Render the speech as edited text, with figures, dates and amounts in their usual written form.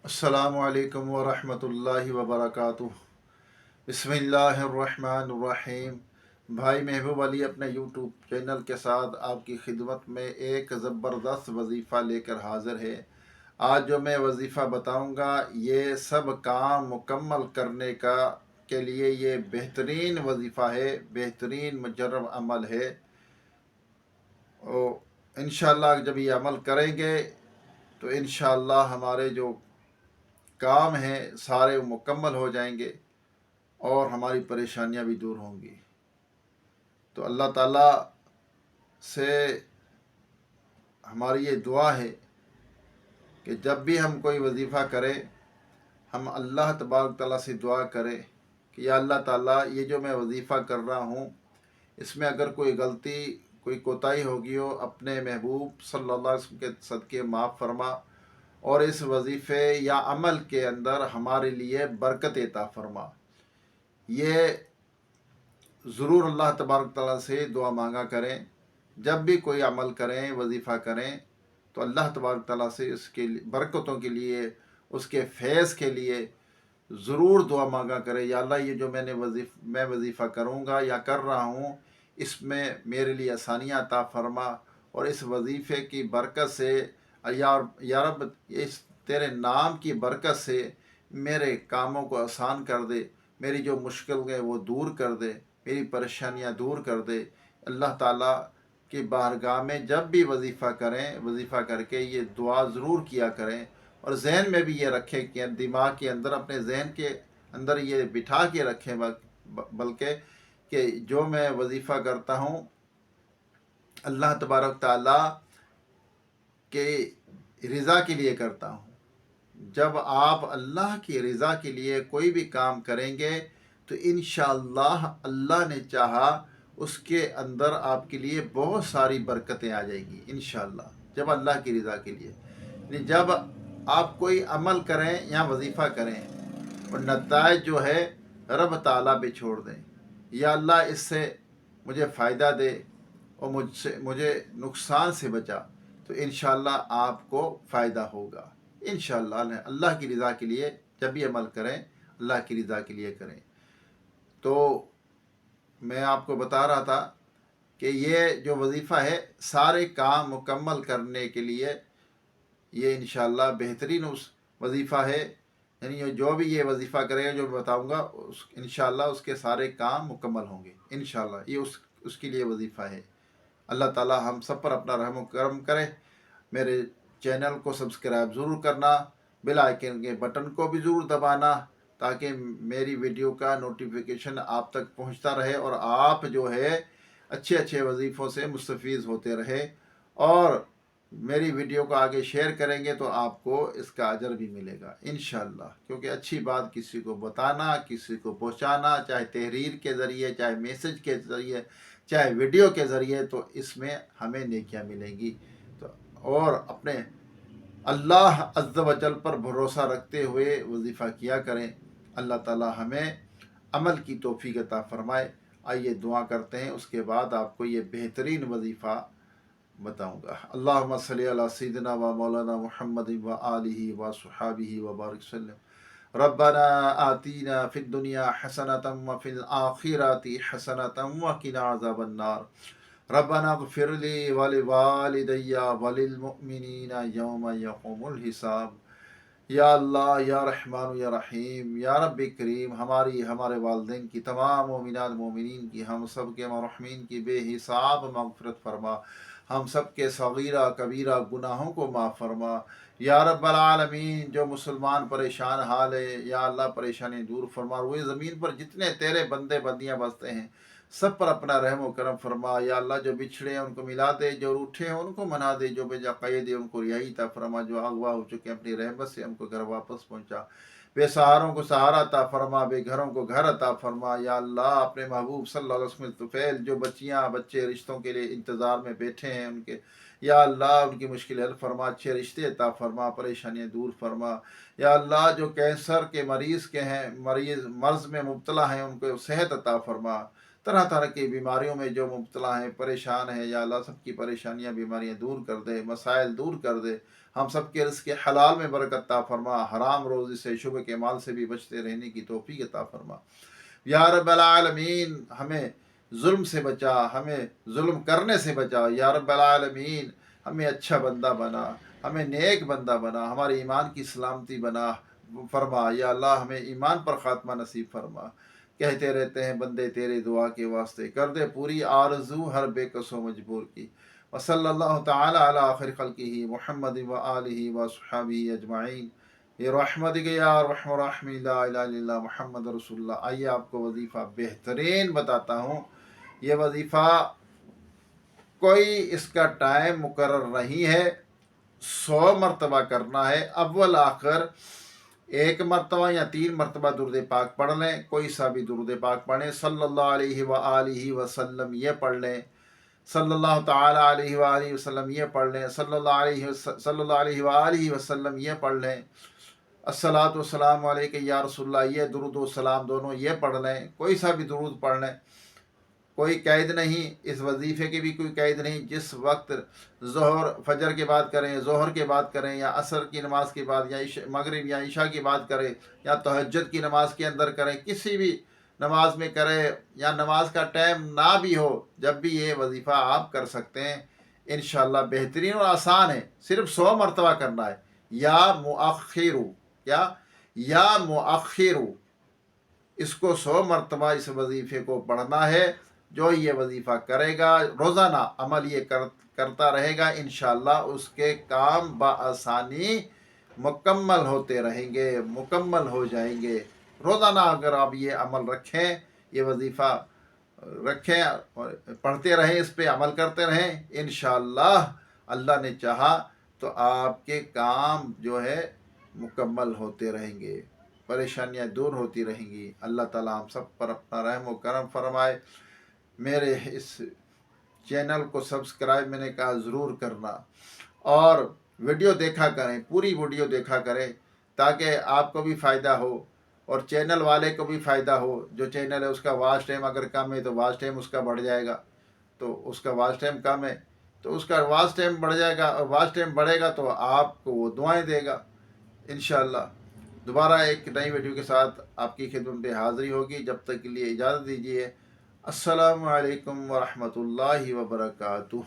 अस्सलामु अलैकुम वरहमतुल्लाहि वबरकातुह। बिस्मिल्लाहिर्रहमानिर्रहीम। भाई महबूब अली अपने यूट्यूब चैनल के साथ आपकी खिदमत में एक ज़बरदस्त वजीफ़ा लेकर हाज़िर है। आज जो मैं वजीफ़ा बताऊंगा ये सब काम मुकम्मल करने का के लिए ये बेहतरीन वजीफ़ा है, बेहतरीन मुजर्रब अमल है। और इंशाअल्लाह जब ये अमल करेंगे तो इंशाअल्लाह हमारे जो काम हैं सारे मुकम्मल हो जाएंगे और हमारी परेशानियां भी दूर होंगी। तो अल्लाह ताला से हमारी ये दुआ है कि जब भी हम कोई वजीफ़ा करें हम अल्लाह तबारक ताला से दुआ करें कि या अल्लाह ताला ये जो मैं वजीफ़ा कर रहा हूँ इसमें अगर कोई गलती कोई कोताही होगी हो अपने महबूब सल्लल्लाहु अलैहि वसल्लम के सदक़े माफ़ फरमा और इस वजीफ़े या अमल के अंदर हमारे लिए बरकत अता फरमा। ये ज़रूर अल्लाह तबारक ताला से दुआ मांगा करें। जब भी कोई अमल करें वजीफ़ा करें तो अल्लाह तबारक ताला से उसके बरकतों के लिए उसके फैज़ के लिए ज़रूर दुआ मांगा करें। या अल्लाह ये जो मैं वजीफ़ा करूँगा या कर रहा हूँ इसमें मेरे लिए आसानियाँ अता फरमा और इस वजीफ़े की बरकत से या रब इस तेरे नाम की बरकत से मेरे कामों को आसान कर दे, मेरी जो मुश्किल है वो दूर कर दे, मेरी परेशानियां दूर कर दे। अल्लाह ताला की बारगाह में जब भी वजीफ़ा करें वजीफ़ा करके ये दुआ ज़रूर किया करें और जहन में भी ये रखें कि दिमाग के अंदर अपने जहन के अंदर ये बिठा के रखें बल्कि कि जो मैं वजीफ़ा करता हूँ अल्लाह तबारक ताला के रज़ा के लिए करता हूँ। जब आप अल्लाह की रज़ा के लिए कोई भी काम करेंगे तो इंशाअल्लाह अल्लाह ने चाहा उसके अंदर आपके लिए बहुत सारी बरकतें आ जाएगी इंशाअल्लाह। जब अल्लाह की रज़ा के लिए जब आप कोई अमल करें या वजीफ़ा करें और नताइज जो है रब ताला पे छोड़ दें, या अल्लाह इससे मुझे फ़ायदा दे और मुझे नुकसान से बचा, तो इंशाअल्लाह आपको फ़ायदा होगा इंशाअल्लाह। अल्लाह की रज़ा के लिए जब भी अमल करें अल्लाह की रज़ा के लिए करें। तो मैं आपको बता रहा था कि ये जो वजीफ़ा है सारे काम मुकम्मल करने के लिए ये इंशाअल्लाह बेहतरीन उस वजीफ़ा है। यानी जो भी ये वजीफ़ा करेगा जो मैं बताऊँगा उस इंशाअल्लाह उसके सारे काम मुकम्मल होंगे इंशाअल्लाह। ये उसके लिए वजीफ़ा है। अल्लाह ताला हम सब पर अपना रहम व करम करे। मेरे चैनल को सब्सक्राइब ज़रूर करना, बेल आइकन के बटन को भी ज़रूर दबाना ताकि मेरी वीडियो का नोटिफिकेशन आप तक पहुंचता रहे और आप जो है अच्छे अच्छे वजीफ़ों से मुस्तफ़ीज़ होते रहे। और मेरी वीडियो को आगे शेयर करेंगे तो आपको इसका अजर भी मिलेगा इंशाअल्लाह। क्योंकि अच्छी बात किसी को बताना, किसी को पहुंचाना, चाहे तहरीर के ज़रिए, चाहे मैसेज के ज़रिए, चाहे वीडियो के ज़रिए, तो इसमें हमें नेकियां मिलेंगी। तो और अपने अल्लाह अज़्ज़ व जल पर भरोसा रखते हुए वजीफ़ा किया करें। अल्लाह ताला हमें अमल की तौफीक अता फ़रमाए। आइए दुआ करते हैं, उसके बाद आपको ये बेहतरीन वजीफ़ा बताऊँगा। अल्लाहुम्मा सल्ली अला सय्यिदिना व मौलाना मुहम्मद व आलिहि व सुहाबिहि व बारिक वसल्लम। रब्बना आतीना फिद दुनिया हसनतम व फिल आखिरति हसनतम व किना अज़ाबन्नार। रब्बना इग़फिर ली व लिवालिदैया व लिलमुमिनीना यौम यक़ूमुल हिसाब। या अल्लाह या रहमान या रहीम या रब्बी करीम हमारी हमारे वालिदैन की तमाम मोमिनात मोमिनीन की हम सब के मरहमीन की बेहिसाब मग़फ़िरत फरमा। हम सब के सगीरा कबीरा गुनाहों को माफ़ फरमा। या रब्बल आलमीन जो मुसलमान परेशान हाल है या अल्लाह परेशानी दूर फरमा। वो ज़मीन पर जितने तेरे बंदे बंदियाँ बसते हैं सब पर अपना रहम व करम फरमा। या अल्लाह जो बिछड़े हैं उनको मिला दे, जो रूठे हैं उनको मना दे, जो बेजाक़ैद है उनको रिहाई अता फरमा, जो अगवा हो चुके हैं अपनी रहमत से हमको घर वापस पहुँचा। बेसहारों को सहारा अता फरमा, बेघरों को घर अता फरमा। या अल्लाह अपने महबूब सल्लल्लाहु अलैहि वसल्लम तुफ़ैल जो बच्चियाँ बच्चे रिश्तों के लिए इंतज़ार में बैठे हैं उनके या अल्लाह उनकी मुश्किल हल फरमा, अच्छे रिश्ते अता फरमा, परेशानियाँ दूर फरमा। या अल्लाह जो कैंसर के मरीज़ के हैं मर्ज़ में मुब्तला हैं उनको सेहत अता फरमा। طرح طرح کی بیماریوں میں جو مبتلا ہیں، پریشان ہیں، یا اللہ سب کی پریشانیاں بیماریاں دور کر دے، مسائل دور کر دے، ہم سب کے رزق حلال میں برکت عطا فرما، حرام روزی سے، شبہ کے مال سے بھی بچتے رہنے کی توفیق عطا فرما یا رب العالمین۔ ہمیں ظلم سے بچا، ہمیں ظلم کرنے سے بچا یا رب العالمین۔ ہمیں اچھا بندہ بنا، ہمیں نیک بندہ بنا، ہمارے ایمان کی سلامتی بنا فرما یا اللہ، ہمیں ایمان پر خاتمہ نصیب فرما۔ کہتے رہتے ہیں بندے تیرے دعا کے واسطے، کر دے پوری آرزو ہر بے کس و مجبور کی۔ وصلی اللہ تعالی علی آخر خلقہ محمد و آلہ و صحابہ اجمعین برحمتک یا ارحم الراحمین، لا الہ الا اللہ محمد رسول اللہ۔ آئیے آپ کو وظیفہ بہترین بتاتا ہوں۔ یہ وظیفہ کوئی اس کا ٹائم مقرر نہیں ہے، 100 مرتبہ کرنا ہے، اول آخر 1 مرتبہ یا 3 مرتبہ درود پاک پڑھ لیں، کوئی سا بھی درود پاک پڑھیں، صلی اللہ علیہ وآلہ وسلم یہ پڑھ لیں، صلی اللہ تعالی علیہ وآلہ وسلم یہ پڑھ لیں، صلی اللہ علیہ وآلہ وسلم یہ پڑھ لیں، الصلاۃ والسلام علیک یا رسول اللہ، یہ درود و سلام دونوں یہ پڑھ لیں، کوئی سا بھی درود پڑھ لیں، کوئی قید نہیں، اس وظیفے کی بھی کوئی قید نہیں۔ جس وقت ظہر فجر کے بعد کریں، ظہر کے بعد کریں، یا عصر کی نماز کے بعد، یا مغرب یا عشاء کی بعد کریں، یا تہجد کی نماز کے اندر کریں، کسی بھی نماز میں کریں، یا نماز کا ٹائم نہ بھی ہو، جب بھی یہ وظیفہ آپ کر سکتے ہیں انشاءاللہ۔ بہترین اور آسان ہے، صرف 100 مرتبہ کرنا ہے۔ یا مؤخرو، یا مؤخرو، اس کو 100 مرتبہ اس وظیفے کو پڑھنا ہے۔ جو یہ وظیفہ کرے گا، روزانہ عمل یہ کرتا رہے گا، انشاءاللہ اس کے کام بآسانی مکمل ہوتے رہیں گے، مکمل ہو جائیں گے۔ روزانہ اگر آپ یہ عمل رکھیں، یہ وظیفہ رکھیں اور پڑھتے رہیں، اس پہ عمل کرتے رہیں، انشاءاللہ اللہ نے چاہا تو آپ کے کام جو ہے مکمل ہوتے رہیں گے، پریشانیاں دور ہوتی رہیں گی۔ اللہ تعالیٰ ہم سب پر اپنا رحم و کرم فرمائے۔ میرے اس چینل کو سبسکرائب میں نے کہا ضرور کرنا، اور ویڈیو دیکھا کریں، پوری ویڈیو دیکھا کریں، تاکہ آپ کو بھی فائدہ ہو اور چینل والے کو بھی فائدہ ہو۔ جو چینل ہے اس کا واچ ٹائم اگر کم ہے تو واچ ٹائم اس کا بڑھ جائے گا، تو اس کا واچ ٹائم کم ہے تو اس کا واچ ٹائم بڑھ جائے گا، اور واچ ٹائم بڑھے گا تو آپ کو وہ دعائیں دے گا انشاءاللہ۔ دوبارہ ایک نئی ویڈیو کے ساتھ آپ کی خدمت میں حاضری ہوگی، جب تک کے لیے اجازت دیجیے۔ السلام علیکم ورحمۃ اللہ وبرکاتہ۔